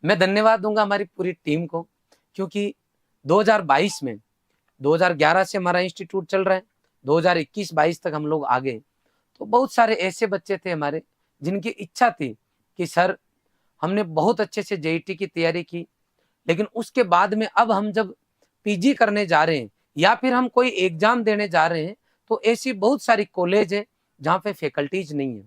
मैं धन्यवाद दूंगा हमारी पूरी टीम को, क्योंकि 2022 में 2011 से हमारा इंस्टीट्यूट चल रहा है, 2021-22 तक हम लोग आ गए। तो बहुत सारे ऐसे बच्चे थे हमारे जिनकी इच्छा थी कि सर हमने बहुत अच्छे से जेईटी की तैयारी की, लेकिन उसके बाद में अब हम जब पीजी करने जा रहे हैं या फिर हम कोई एग्जाम देने जा रहे हैं, तो ऐसी बहुत सारी कॉलेज है जहाँ पे फैकल्टीज नहीं है,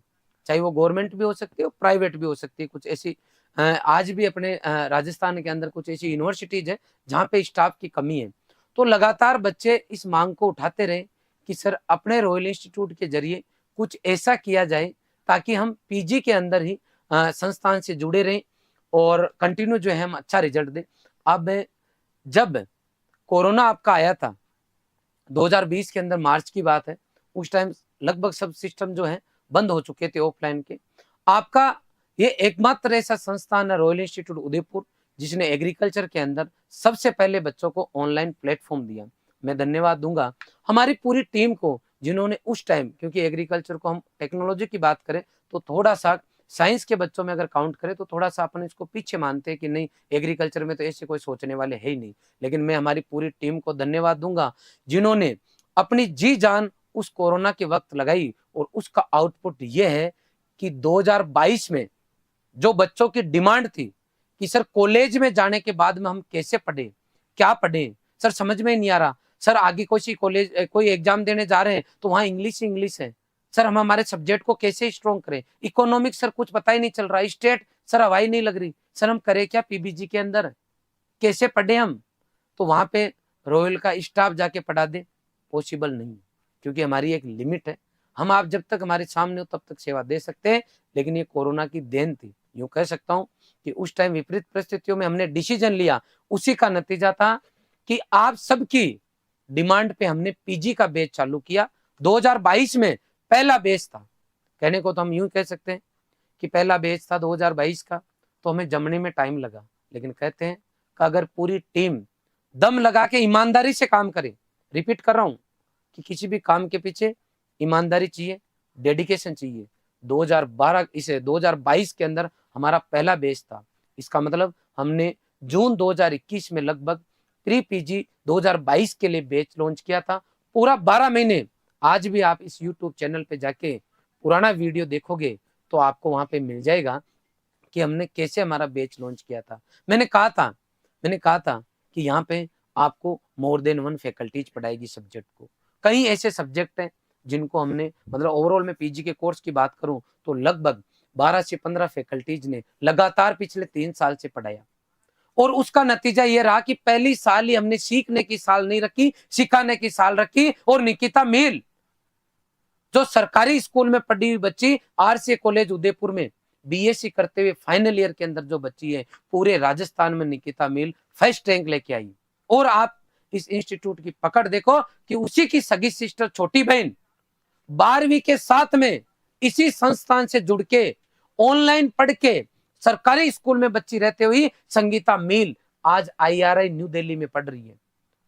चाहे वो गवर्नमेंट भी हो सकती है और प्राइवेट भी हो सकती है। कुछ ऐसी आज भी अपने राजस्थान के अंदर कुछ ऐसी यूनिवर्सिटीज है जहाँ पे स्टाफ की कमी है। तो लगातार बच्चे इस मांग को उठाते रहे कि सर अपने रॉयल इंस्टीट्यूट के जरिए कुछ ऐसा किया जाए ताकि हम पीजी के अंदर ही संस्थान से जुड़े रहें और कंटिन्यू जो है हम अच्छा रिजल्ट दें। अब जब कोरोना आपका आया था 2020 के अंदर, मार्च की बात है, उस टाइम लगभग सब सिस्टम जो है बंद हो चुके थे ऑफलाइन के। आपका ये एकमात्र ऐसा संस्थान है रॉयल इंस्टीट्यूट उदयपुर जिसने एग्रीकल्चर के अंदर सबसे पहले बच्चों को ऑनलाइन प्लेटफॉर्म दिया। मैं धन्यवाद दूंगा हमारी पूरी टीम को जिन्होंने उस टाइम, क्योंकि एग्रीकल्चर को हम टेक्नोलॉजी की बात करें तो थोड़ा सा साइंस के बच्चों में अगर काउंट करें तो थोड़ा सा अपन इसको पीछे मानते हैं कि नहीं, एग्रीकल्चर में तो ऐसे कोई सोचने वाले है ही नहीं। लेकिन मैं हमारी पूरी टीम को धन्यवाद दूंगा जिन्होंने अपनी जी जान उस कोरोना के वक्त लगाई, और उसका आउटपुट यह है कि 2022 में जो बच्चों की डिमांड थी कि सर कॉलेज में जाने के बाद में हम कैसे पढ़े, क्या पढ़े, सर समझ में ही नहीं आ रहा, सर आगे कोई एग्जाम देने जा रहे हैं तो वहां इंग्लिश है, सर हम हमारे सब्जेक्ट को कैसे स्ट्रॉन्ग करें, इकोनॉमिक्स सर कुछ पता ही नहीं चल रहा, स्टेट सर हवाई नहीं लग रही, सर हम करें क्या पीबीजी के अंदर, कैसे पढ़े हम। तो वहां पे रॉयल का स्टाफ जाके पढ़ा दे, पॉसिबल नहीं, क्योंकि हमारी एक लिमिट है। हम आप जब तक हमारे सामने हो तब तक सेवा दे सकते हैं, लेकिन ये कोरोना की देन थी। यूं कह सकता हूं कि उस टाइम विपरीत परिस्थितियों में हमने डिसीजन लिया, उसी का नतीजा था कि आप सबकी डिमांड पे हमने पीजी का बैच चालू किया। 2022 में पहला बैच था, कहने को तो हम यूं कह सकते हैं कि पहला बैच था 2022 का, तो हमें जमने में टाइम लगा। लेकिन कहते हैं कि अगर पूरी टीम दम लगा के ईमानदारी से काम करे, रिपीट कर रहा हूं कि किसी भी काम के पीछे ईमानदारी चाहिए, डेडिकेशन चाहिए। 2022 के अंदर हमारा पहला बैच था। इसका मतलब हमने जून 2021 में लगभग प्री पीजी 2022 के लिए बैच लॉन्च किया था। पूरा 12 महीने, आज भी आप इस यूट्यूब चैनल पे जाके पुराना वीडियो देखोगे तो आपको वहां पे मिल जाएगा कि हमने कैसे हमारा बैच लॉन्च किया था। मैंने कहा था कि यहाँ पे आपको मोर देन वन फैकल्टीज पढ़ाएगी सब्जेक्ट को। कई ऐसे सब्जेक्ट हैं जिनको हमने, मतलब ओवरऑल में पीजी के कोर्स की बात करूं तो लगभग 12 से 15 फैकल्टीज ने लगातार पिछले 3 साल से पढ़ाया, और उसका नतीजा ये रहा कि पहली साल ही हमने सीखने की साल नहीं रखी, सिखाने की साल रखी। और निकिता मील जो सरकारी स्कूल में पढ़ी हुई बच्ची, आरसी कॉलेज उदयपुर में बीएससी करते हुए फाइनल ईयर के अंदर जो बच्ची है, पूरे राजस्थान में निकिता मील फर्स्ट रैंक लेके आई। और आप इस इंस्टीट्यूट की पकड़ देखो कि उसी की सगी सिस्टर छोटी बहन 12वीं के साथ में इसी संस्थान से जुड़ के ऑनलाइन पढ़ के सरकारी स्कूल में बच्ची रहते हुए संगीता मील आज आईआरआई न्यू दिल्ली में पढ़ रही है।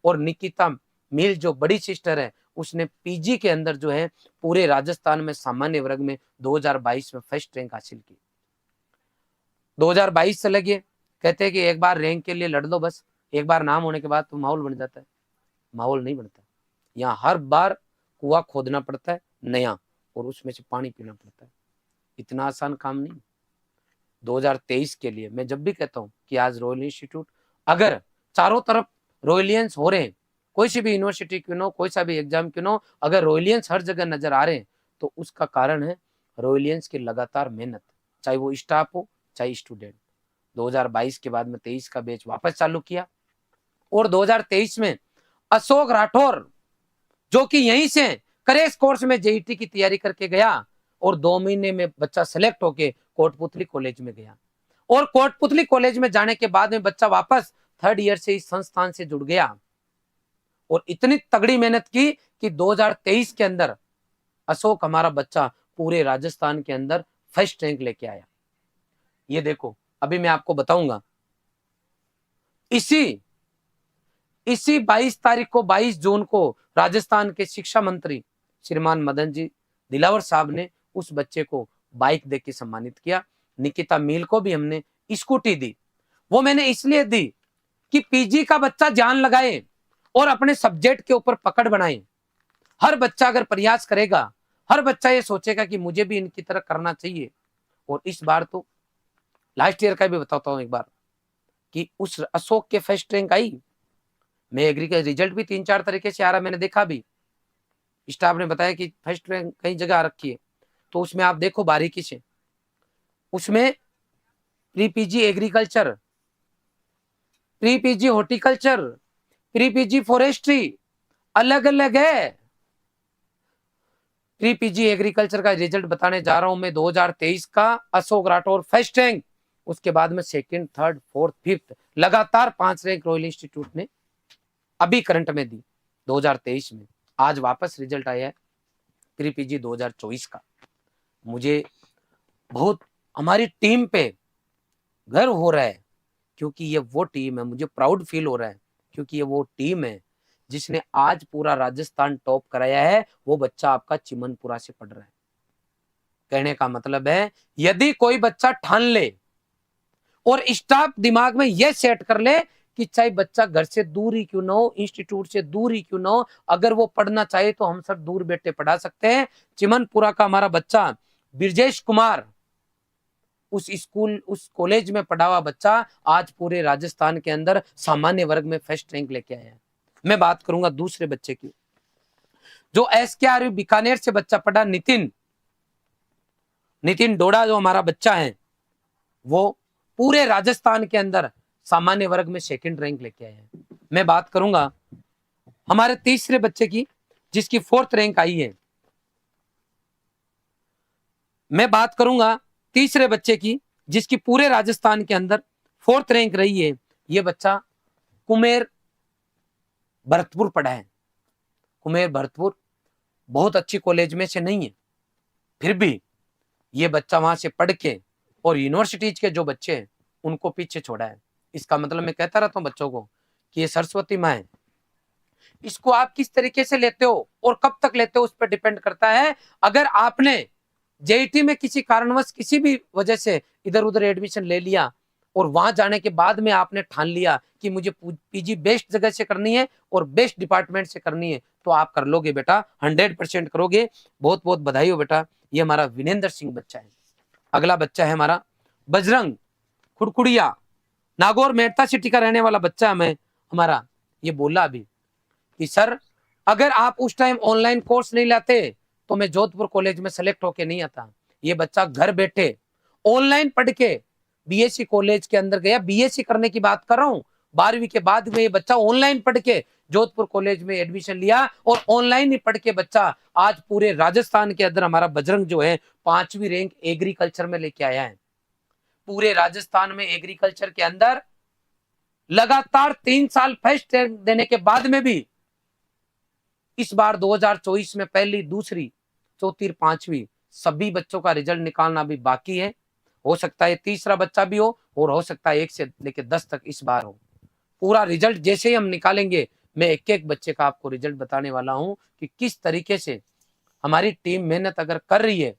और निकिता मील जो बड़ी सिस्टर है, उसने पीजी के अंदर जो है पूरे राजस्थान में सामान्य वर्ग में 2022 में फर्स्ट रैंक हासिल की। 2022 से लगे कहते हैं कि एक बार रैंक के लिए लड़ लो, बस एक बार नाम होने के बाद तो माहौल बन जाता है। माहौल नहीं बनता, यहाँ हर बार कुआं खोदना पड़ता है नया, और उसमें से पानी पीना पड़ता है। इतना आसान काम नहीं। 2023 के लिए मैं जब भी कहता हूँ कि आज रॉयल इंस्टीट्यूट, अगर चारों तरफ रॉयलियंस हो रहे हैं, कोई सी भी यूनिवर्सिटी क्यों ना हो, कोई सा भी एग्जाम क्यों ना हो, अगर रॉयलियंस हर जगह नजर आ रहे हैं तो उसका कारण है रॉयलियंस की लगातार मेहनत, चाहे वो स्टाफ हो चाहे स्टूडेंट। 2022 के बाद में 23 का बैच वापस चालू किया, और 2023 में अशोक राठौर जो कि यहीं से करेस कोर्स में जेईटी की तैयारी करके गया, और 2 महीने में बच्चा सेलेक्ट होके कोटपुतली कॉलेज में गया। और कोटपुतली कॉलेज में जाने के बाद में बच्चा वापस थर्ड ईयर से इस संस्थान से जुड़ गया, और इतनी तगड़ी मेहनत की कि 2023 के अंदर अशोक हमारा बच्चा पूरे राजस्थान के अंदर फर्स्ट रैंक लेके आया। ये देखो, अभी मैं आपको बताऊंगा, इसी 22 तारीख को, 22 जून को राजस्थान के शिक्षा मंत्री श्रीमान मदन जी दिलावर साहब ने उस बच्चे को बाइक देके सम्मानित किया। निकिता मील को भी हमने स्कूटी दी। वो मैंने इसलिए दी कि पीजी का बच्चा जान लगाए और अपने सब्जेक्ट के ऊपर पकड़ बनाए। हर बच्चा अगर प्रयास करेगा, हर बच्चा ये सोचेगा कि मुझे भी इनकी तरह करना चाहिए। और इस बार तो लास्ट ईयर का भी बताता हूं एक बार कि उस अशोक के फर्स्ट रैंक आई। मैं एग्री का रिजल्ट भी 3-4 तरीके से आ रहा, मैंने देखा भी, स्टाफ ने बताया कि फर्स्ट रैंक कई जगह आ रखी है। तो उसमें आप देखो बारीकी से, उसमें pre PG agriculture, pre PG horticulture, pre PG forestry अलग अलग है। प्री पीजी एग्रीकल्चर का रिजल्ट बताने जा रहा हूं मैं 2023 का। अशोक राठौर फर्स्ट रैंक, उसके बाद में सेकंड, थर्ड, फोर्थ, फिफ्थ, लगातार 5 रैंक रॉयल इंस्टीट्यूट ने अभी करंट में दी 2023 में। आज वापस रिजल्ट आया है प्री पीजी 2024 का। मुझे बहुत हमारी टीम पे गर्व हो रहा है, क्योंकि ये वो टीम है, मुझे प्राउड फील हो रहा है, क्योंकि ये वो टीम है जिसने आज पूरा राजस्थान टॉप कराया है। वो बच्चा आपका चिमनपुरा से पढ़ रहा है। कहने का मतलब है, यदि कोई बच्चा ठान ले और स्टाफ दिमाग में यह सेट कर ले कि चाहे बच्चा घर से दूर ही क्यों ना हो, इंस्टीट्यूट से दूर ही क्यों ना हो, अगर वो पढ़ना चाहे तो हम सब दूर बैठे पढ़ा सकते हैं। चिमनपुरा का हमारा बच्चा ब्रजेश कुमार, उस स्कूल, उस कॉलेज में पढ़ा हुआ बच्चा आज पूरे राजस्थान के अंदर सामान्य वर्ग में फर्स्ट रैंक लेके आया है। मैं बात करूंगा दूसरे बच्चे की, जो SKRU बीकानेर से बच्चा पढ़ा, नितिन डोडा, जो हमारा बच्चा है, वो पूरे राजस्थान के अंदर सामान्य वर्ग में सेकंड रैंक लेके आया है। मैं बात करूंगा हमारे तीसरे बच्चे की, जिसकी 4th रैंक आई है। मैं बात करूंगा तीसरे बच्चे की, जिसकी पूरे राजस्थान के अंदर 4th रैंक रही है। ये बच्चा कुमेर भरतपुर पढ़ा है। कुमेर भरतपुर बहुत अच्छी कॉलेज में से नहीं है, फिर भी ये बच्चा वहां से पढ़ के और यूनिवर्सिटीज के जो बच्चे हैं उनको पीछे छोड़ा है। इसका मतलब मैं कहता रहता हूं बच्चों को कि ये सरस्वती माँ है। इसको आप किस तरीके से लेते हो और कब तक लेते हो, उस पर डिपेंड करता है। अगर आपने जेईटी में किसी कारणवश किसी भी वजह से इधर उधर एडमिशन ले लिया और वहां जाने के बाद में आपने ठान लिया कि मुझे पीजी बेस्ट जगह से करनी है और बेस्ट डिपार्टमेंट से करनी है, तो आप कर लोगे बेटा, 100% करोगे। बहुत बहुत बधाई हो बेटा। ये हमारा विनेंद्र सिंह बच्चा है। अगला बच्चा है हमारा बजरंग खुड़कुड़िया, नागौर मेहता सिटी का रहने वाला बच्चा है। मैं हमारा ये बोला अभी कि सर अगर आप उस टाइम ऑनलाइन कोर्स नहीं लाते तो मैं जोधपुर कॉलेज में सेलेक्ट होके नहीं आता। ये बच्चा घर बैठे ऑनलाइन पढ़ के बीएससी कॉलेज के अंदर गया। बीएससी करने की बात कर रहा हूँ, 12वीं के बाद में ये बच्चा ऑनलाइन पढ़ के जोधपुर कॉलेज में एडमिशन लिया और ऑनलाइन ही पढ़ के बच्चा आज पूरे राजस्थान के अंदर हमारा बजरंग जो है 5वीं रैंक एग्रीकल्चर में लेके आया है। पूरे राजस्थान में एग्रीकल्चर के अंदर लगातार 3 साल फर्स्ट रैंक देने के बाद में भी इस बार 2024 में पहली, दूसरी, चौथी, 5वीं सभी बच्चों का रिजल्ट निकालना भी बाकी है। हो सकता है तीसरा बच्चा भी हो और हो सकता है 1 से लेकर 10 तक इस बार हो। पूरा रिजल्ट जैसे ही हम निकालेंगे, मैं एक एक बच्चे का आपको रिजल्ट बताने वाला हूं कि किस तरीके से हमारी टीम मेहनत अगर कर रही है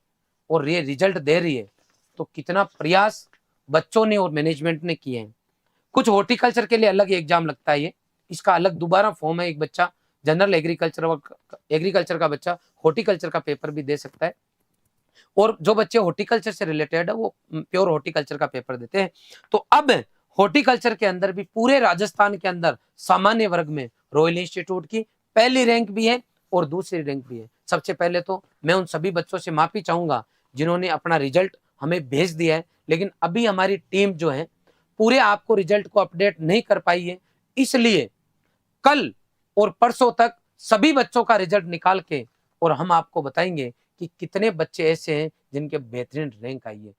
और ये रिजल्ट दे रही है, तो कितना प्रयास बच्चों ने और मैनेजमेंट ने किए हैं। कुछ हॉर्टिकल्चर के लिए अलग एग्जाम लगता है, ये इसका अलग दोबारा फॉर्म है। एक बच्चा जनरल एग्रीकल्चर का बच्चा हॉर्टिकल्चर का पेपर भी दे सकता है, और जो बच्चे हॉर्टिकल्चर से रिलेटेड है वो प्योर हॉर्टिकल्चर का पेपर देते हैं। तो अब हॉर्टिकल्चर के अंदर भी पूरे राजस्थान के अंदर सामान्य वर्ग में रॉयल इंस्टीट्यूट की पहली रैंक भी है और दूसरी रैंक भी है। सबसे पहले तो मैं उन सभी बच्चों से माफी चाहूंगा जिन्होंने अपना रिजल्ट हमें भेज दिया है, लेकिन अभी हमारी टीम जो है पूरे आपको रिजल्ट को अपडेट नहीं कर पाई है। इसलिए कल और परसों तक सभी बच्चों का रिजल्ट निकाल के और हम आपको बताएंगे कि कितने बच्चे ऐसे हैं जिनके बेहतरीन रैंक आई है।